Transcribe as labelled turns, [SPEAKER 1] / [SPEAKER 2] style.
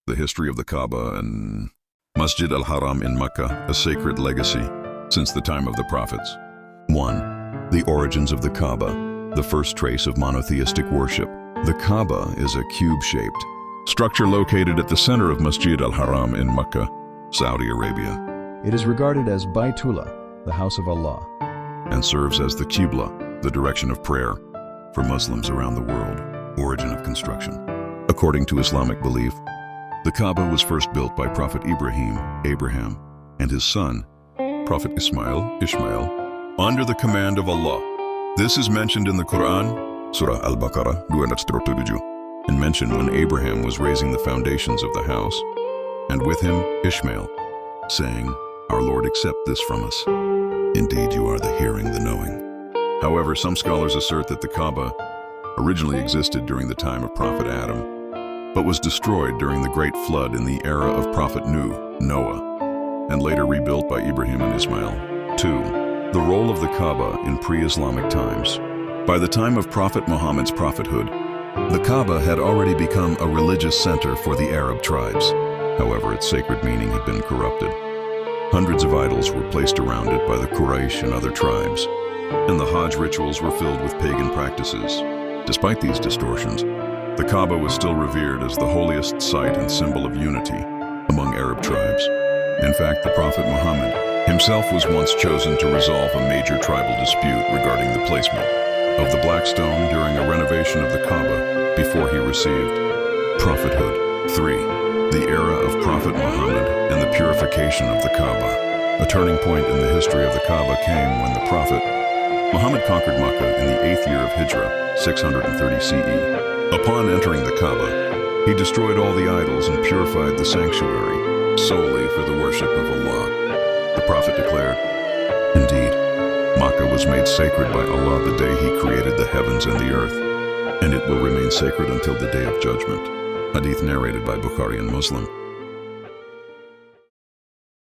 [SPEAKER 1] the history of the Kaaba and Masjid al-Haram in Mecca, a sacred legacy since the time of the prophets. 1. The origins of the Kaaba, the first trace of monotheistic worship. The Kaaba is a cube-shaped structure located at the center of Masjid al-Haram in Mecca, Saudi Arabia.
[SPEAKER 2] It is regarded as Baytullah, the house of Allah,
[SPEAKER 1] and serves as the Qibla, the direction of prayer, for Muslims around the world. Origin of construction. According to Islamic belief, the Kaaba was first built by Prophet Abraham, and his son, Prophet Ishmael, under the command of Allah. This is mentioned in the Quran, Surah Al-Baqarah 237, and mentioned when Abraham was raising the foundations of the house, and with him Ishmael, saying, "Our Lord, accept this from us. Indeed, you are the hearing, the knowing." However, some scholars assert that the Kaaba originally existed during the time of Prophet Adam, but was destroyed during the Great Flood in the era of Prophet Noah, and later rebuilt by Ibrahim and Ismail. 2. The role of the Kaaba in pre-Islamic times. By the time of Prophet Muhammad's prophethood, the Kaaba had already become a religious center for the Arab tribes. However, its sacred meaning had been corrupted. Hundreds of idols were placed around it by the Quraysh and other tribes, and the Hajj rituals were filled with pagan practices. Despite these distortions, the Kaaba was still revered as the holiest site and symbol of unity among Arab tribes. In fact, the Prophet Muhammad himself was once chosen to resolve a major tribal dispute regarding the placement of the black stone during a renovation of the Kaaba before he received prophethood. 3. The era of Prophet Muhammad and the purification of the Kaaba. A turning point in the history of the Kaaba came when the Prophet Muhammad conquered Mecca in the 8th year of Hijrah, 630 CE. Upon entering the Kaaba, he destroyed all the idols and purified the sanctuary solely for the worship of Allah. The Prophet declared, "Indeed, Mecca was made sacred by Allah the day He created the heavens and the earth, and it will remain sacred until the day of judgment." Hadith narrated by Bukhari and Muslim.